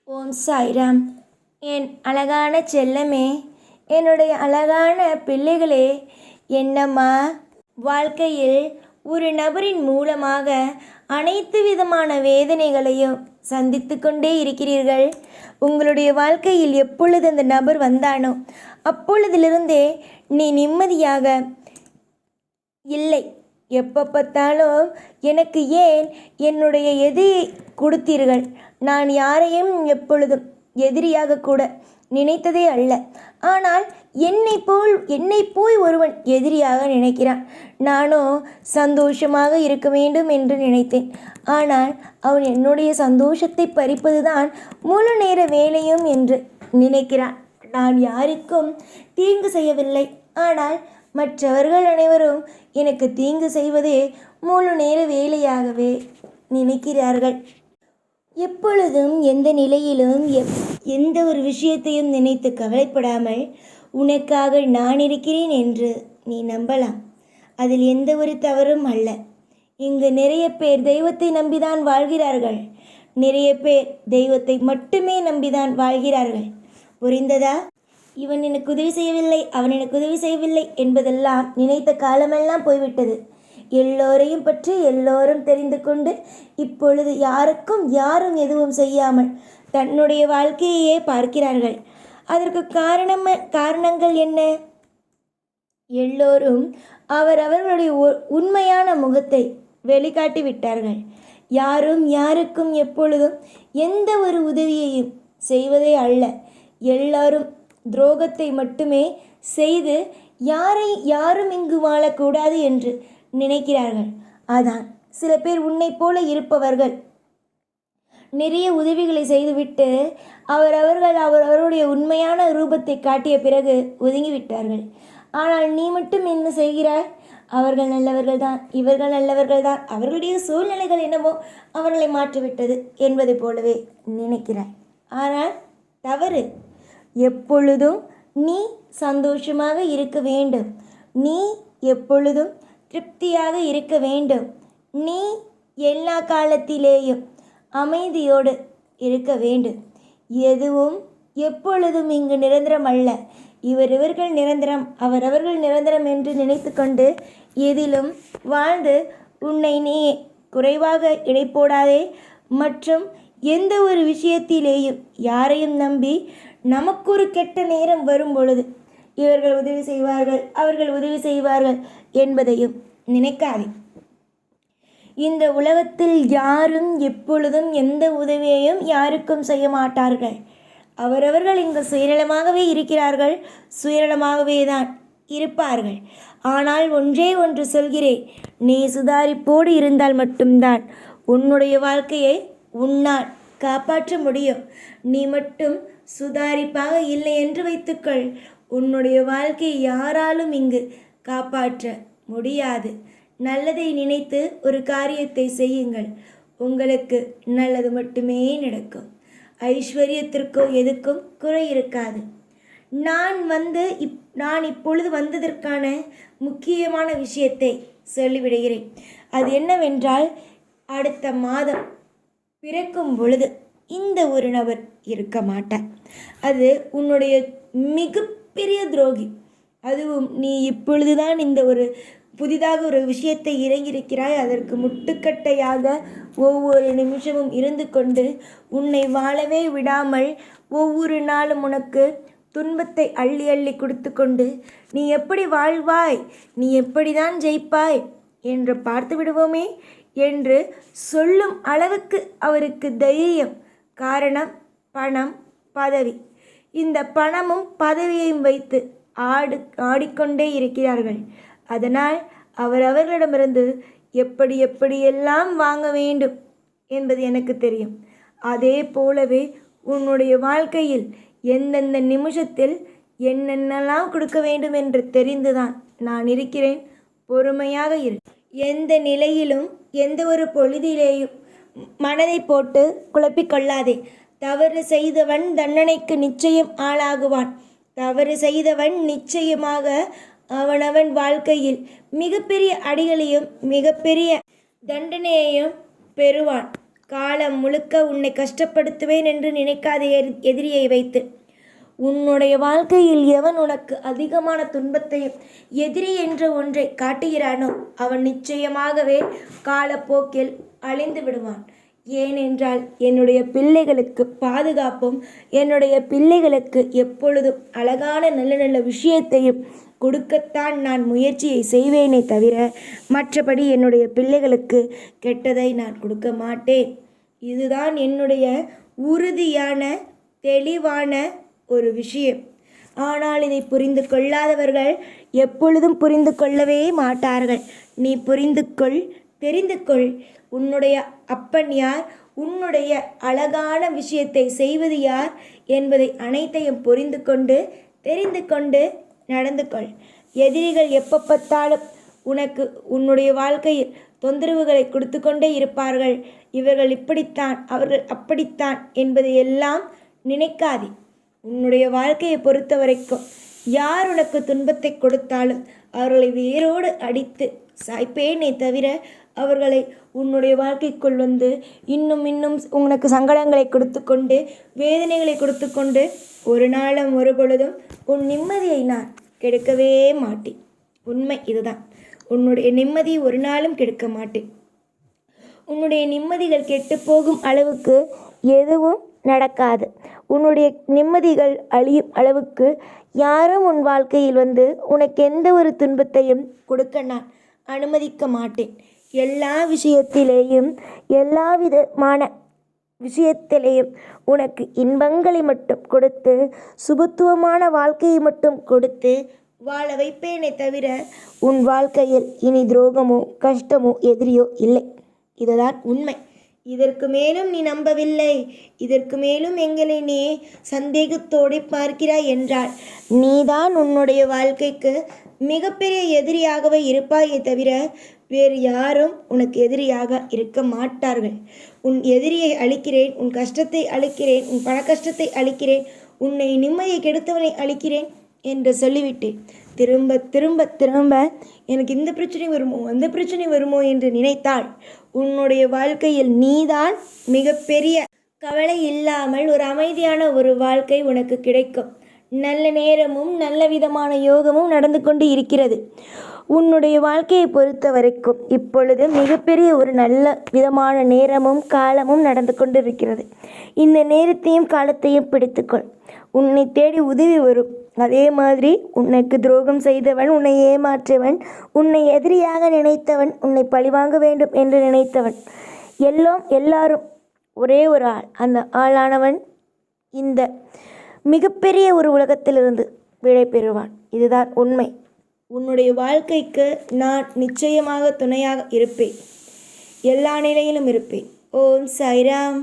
ஓம் சாய்ராம். என் அழகான செல்லமே, என்னுடைய அழகான பிள்ளைகளே, என்னம்மா வாழ்க்கையில் ஒரு நபரின் மூலமாக அனைத்து விதமான வேதனைகளையும் சந்தித்து கொண்டே இருக்கிறீர்கள். உங்களுடைய வாழ்க்கையில் எப்பொழுது அந்த நபர் வந்தானோ அப்பொழுதிலிருந்தே நீ நிம்மதியாக இல்லை. எப்போ பார்த்தாலும் எனக்கு ஏன் என்னுடைய எதிரியை கொடுத்தீர்கள்? நான் யாரையும் எப்பொழுதும் எதிரியாக கூட நினைத்ததே அல்ல. ஆனால் என்னை போய் ஒருவன் எதிரியாக நினைக்கிறான். நானோ சந்தோஷமாக இருக்க வேண்டும் என்று நினைத்தேன். ஆனால் அவன் என்னுடைய சந்தோஷத்தை பறிப்பதுதான் முழு நேர வேலையும் என்று நினைக்கிறான். நான் யாருக்கும் தீங்கு செய்யவில்லை. ஆனால் மற்றவர்கள் அனைவரும் எனக்கு தீங்கு செய்வதே முழு நேர வேலையாகவே நினைக்கிறார்கள். எப்பொழுதும் எந்த நிலையிலும் எந்த ஒரு விஷயத்தையும் நினைத்து கவலைப்படாமல் உனக்காக நான் இருக்கிறேன் என்று நீ நம்பலாம். அதில் எந்த ஒரு தவறும் அல்ல. இங்கு நிறைய பேர் தெய்வத்தை நம்பிதான் வாழ்கிறார்கள். நிறைய பேர் தெய்வத்தை மட்டுமே நம்பிதான் வாழ்கிறார்கள். புரிந்ததா? இவன் எனக்கு உதவி செய்யவில்லை, அவன் எனக்கு உதவி செய்யவில்லை என்பதெல்லாம் நினைத்த காலமெல்லாம் போய்விட்டது. எல்லோரையும் பற்றி எல்லோரும் தெரிந்து கொண்டு இப்பொழுது யாரும் எதுவும் செய்யாமல் தன்னுடைய வாழ்க்கையே பார்க்கிறார்கள். அதற்கு காரணங்கள் என்ன? எல்லோரும் அவர்களுடைய உண்மையான முகத்தை வெளிக்காட்டி விட்டார்கள். யாரும் யாருக்கும் எப்பொழுதும் எந்த ஒரு உதவியையும் செய்வதே அல்ல. எல்லாரும் துரோகத்தை மட்டுமே செய்து யாரும் இங்கு வாழக்கூடாது என்று நினைக்கிறார்கள். அதான் சில பேர் உன்னை போல இருப்பவர்கள் நிறைய உதவிகளை செய்துவிட்டு அவருடைய உண்மையான ரூபத்தை காட்டிய பிறகு ஒதுங்கிவிட்டார்கள். ஆனால் நீ மட்டும் என்ன செய்கிறாய்? அவர்கள் நல்லவர்கள் தான், இவர்கள் நல்லவர்கள் தான், அவர்களுடைய சூழ்நிலைகள் என்னவோ அவர்களை மாற்றிவிட்டது என்பதை போலவே நினைக்கிறாய். ஆனால் தவறு. எப்பொழுதும் நீ சந்தோஷமாக இருக்க வேண்டும். நீ எப்பொழுதும் திருப்தியாக இருக்க வேண்டும். நீ எல்லா காலத்திலேயும் அமைதியோடு இருக்க வேண்டும். எதுவும் எப்பொழுதும் இங்கு நிரந்தரம் அல்ல. இவர்கள் நிரந்தரம், அவர்கள் நிரந்தரம் என்று நினைத்து கொண்டு எதிலும் வாழ்ந்து உன்னை நீ குறைவாக இடை போடாதே. மற்றும் எந்த ஒரு விஷயத்திலேயும் யாரையும் நம்பி நமக்கு ஒரு கெட்ட நேரம் வரும் பொழுது இவர்கள் உதவி செய்வார்கள், அவர்கள் உதவி செய்வார்கள் என்பதையும் நினைக்காதே. இந்த உலகத்தில் யாரும் எப்பொழுதும் எந்த உதவியையும் யாருக்கும் செய்ய மாட்டார்கள். அவரவர்கள் இங்கு சுயநலமாகவே இருக்கிறார்கள், சுயநலமாகவே தான் இருப்பார்கள். ஆனால் ஒன்று சொல்கிறேன், நீ சுதாரிப்போடு இருந்தால் மட்டும்தான் உன்னுடைய வாழ்க்கையை உன்னால் காப்பாற்ற முடியும். நீ மட்டும் சுதாரிப்பாக இல்லை என்று வைத்துக்கள், உன்னுடைய வாழ்க்கையை யாராலும் இங்கு காப்பாற்ற முடியாது. நல்லதை நினைத்து ஒரு காரியத்தை செய்யுங்கள். உங்களுக்கு நல்லது மட்டுமே நடக்கும். ஐஸ்வர்யத்திற்கோ எதுக்கும் குறை இருக்காது. நான் இப்பொழுது வந்ததற்கான முக்கியமான விஷயத்தை சொல்லிவிடுகிறேன். அது என்னவென்றால், அடுத்த மாதம் பிறக்கும் பொழுது இந்த ஒரு நபர் இருக்க மாட்டார். அது உன்னுடைய மிகப்பெரிய துரோகி. அதுவும் நீ இப்பொழுதுதான் இந்த ஒரு புதிதாக ஒரு விஷயத்தை இறங்கியிருக்கிறாய். அதற்கு முட்டுக்கட்டையாக ஒவ்வொரு நிமிஷமும் இருந்து கொண்டு உன்னை வாழவே விடாமல் ஒவ்வொரு நாளும் உனக்கு துன்பத்தை அள்ளி அள்ளி கொடுத்து கொண்டு நீ எப்படி வாழ்வாய், நீ எப்படிதான் ஜெயிப்பாய் என்று பார்த்து விடுவோமே என்று சொல்லும் அளவுக்கு அவருக்கு தைரியம். காரணம் பணம், பதவி. இந்த பணமும் பதவியையும் வைத்து ஆடிக்கொண்டே இருக்கிறார்கள். அதனால் அவர்களிடமிருந்து எப்படியெல்லாம் வாங்க வேண்டும் என்பது எனக்கு தெரியும். அதே போலவே உன்னுடைய வாழ்க்கையில் எந்தெந்த நிமிஷத்தில் என்னென்னலாம் கொடுக்க வேண்டும் என்று தெரிந்துதான் நான் இருக்கிறேன். பொறுமையாக இரு. எந்த நிலையிலும் எந்த ஒரு பொழுதிலேயும் மனதை போட்டு குழப்பிக்கொள்ளாதே. தவறு செய்தவன் தண்டனைக்கு நிச்சயம் ஆளாகுவான். தவறு செய்தவன் நிச்சயமாக அவனவன் வாழ்க்கையில் மிகப்பெரிய அடிகளையும் மிகப்பெரிய தண்டனையையும் பெறுவான். காலம் முழுக்க உன்னை கஷ்டப்படுத்துவேன் என்று நினைக்காத எதிரியை வைத்து. உன்னுடைய வாழ்க்கையில் எவன் உனக்கு அதிகமான துன்பத்தையும் எதிரி என்ற ஒன்றை காட்டுகிறானோ அவன் நிச்சயமாகவே காலப்போக்கில் அழிந்து விடுவான். ஏனென்றால் என்னுடைய பிள்ளைகளுக்கு பாதுகாப்பும் என்னுடைய பிள்ளைகளுக்கு எப்பொழுதும் அழகான நல்ல நல்ல விஷயத்தையும் கொடுக்கத்தான் நான் முயற்சியை செய்வேனே தவிர மற்றபடி என்னுடைய பிள்ளைகளுக்கு கெட்டதை நான் கொடுக்க மாட்டேன். இதுதான் என்னுடைய உறுதியான தெளிவான ஒரு விஷயம். ஆனால் இதை புரிந்து கொள்ளாதவர்கள் எப்பொழுதும் புரிந்து கொள்ளவே மாட்டார்கள். நீ புரிந்து கொள், தெரிந்து கொள். உன்னுடைய அப்பன் யார், உன்னுடைய அழகான விஷயத்தை செய்வது யார் என்பதை அனைத்தையும் புரிந்து கொண்டு தெரிந்து கொண்டு நடந்து கொள். எதிரிகள் எப்போ பார்த்தாலும் உனக்கு உன்னுடைய வாழ்க்கையில் தொந்தரவுகளை கொடுத்து கொண்டே இருப்பார்கள். இவர்கள் இப்படித்தான், அவர்கள் அப்படித்தான் என்பதை எல்லாம் நினைக்காதே. உன்னுடைய வாழ்க்கையை பொறுத்த வரைக்கும் யார் உனக்கு துன்பத்தை கொடுத்தாலும் அவர்களை வேரோடு அடித்து சாய்ப்பேனே தவிர அவர்களை உன்னுடைய வாழ்க்கைக்குள் வந்து இன்னும் இன்னும் உனக்கு சங்கடங்களை கொடுத்து கொண்டு வேதனைகளை கொடுத்து கொண்டு ஒரு நாளும் ஒரு பொழுதும் உன் நிம்மதியை நான் கெடுக்கவே மாட்டேன். உண்மை இதுதான். உன்னுடைய நிம்மதி ஒரு நாளும் கெடுக்க மாட்டேன். உன்னுடைய நிம்மதிகள் கெட்டு போகும் அளவுக்கு எதுவும் நடக்காது. உன்னுடைய நிம்மதிகள் அழியும் அளவுக்கு யாரும் உன் வாழ்க்கையில் வந்து உனக்கு எந்த ஒரு துன்பத்தையும் கொடுக்க நான் அனுமதிக்க மாட்டேன். எல்லா விஷயத்திலேயும் எல்லா விதமான விஷயத்திலேயும் உனக்கு இன்பங்களை மட்டும் கொடுத்து சுபத்துவமான வாழ்க்கையை மட்டும் கொடுத்து வாழ வைப்பேனே தவிர உன் வாழ்க்கையில் இனி துரோகமோ கஷ்டமோ எதிரியோ இல்லை. இதுதான் உண்மை. இதற்கு மேலும் நீ நம்பவில்லை, இதற்கு மேலும் எங்களை நீ சந்தேகத்தோடு பார்க்கிறாய் என்றால் நீதான் உன்னுடைய வாழ்க்கைக்கு மிகப்பெரிய எதிரியாகவே இருப்பாயே தவிர வேறு யாரும் உனக்கு எதிரியாக இருக்க மாட்டார்கள். உன் எதிரியை அழிக்கிறேன், உன் கஷ்டத்தை அழிக்கிறேன், உன் பண கஷ்டத்தை அழிக்கிறேன், உன்னை நிம்மதியை கெடுத்தவனை அழிக்கிறேன் என்று சொல்லிவிட்டேன். திரும்ப திரும்ப திரும்ப எனக்கு இந்த பிரச்சனை வருமோ அந்த பிரச்சனை வருமோ என்று நினைத்தால் உன்னுடைய வாழ்க்கையில் நீதான் மிகப்பெரிய கவலை இல்லாமல் ஒரு அமைதியான ஒரு வாழ்க்கை உனக்கு கிடைக்கும். நல்ல நேரமும் நல்ல விதமான யோகமும் நடந்து கொண்டு இருக்கிறது. உன்னுடைய வாழ்க்கையை பொறுத்த வரைக்கும் இப்பொழுது மிகப்பெரிய ஒரு நல்ல விதமான நேரமும் காலமும் நடந்து கொண்டு இருக்கிறது. இந்த நேரத்தையும் காலத்தையும் பிடித்துக்கொள். உன்னை தேடி உதவி வரும். அதே மாதிரி உனக்கு துரோகம் செய்தவன், உன்னை ஏமாற்றியவன், உன்னை எதிரியாக நினைத்தவன், உன்னை பழிவாங்க வேண்டும் என்று நினைத்தவன் எல்லாரும் ஒரே ஒரு ஆள். அந்த ஆளானவன் இந்த மிகப்பெரிய ஒரு உலகத்திலிருந்து விடை பெறுவான். இதுதான் உண்மை. உன்னுடைய வாழ்க்கைக்கு நான் நிச்சயமாக துணையாக இருப்பேன். எல்லா நிலையிலும் இருப்பேன். ஓம் சாய்ராம்.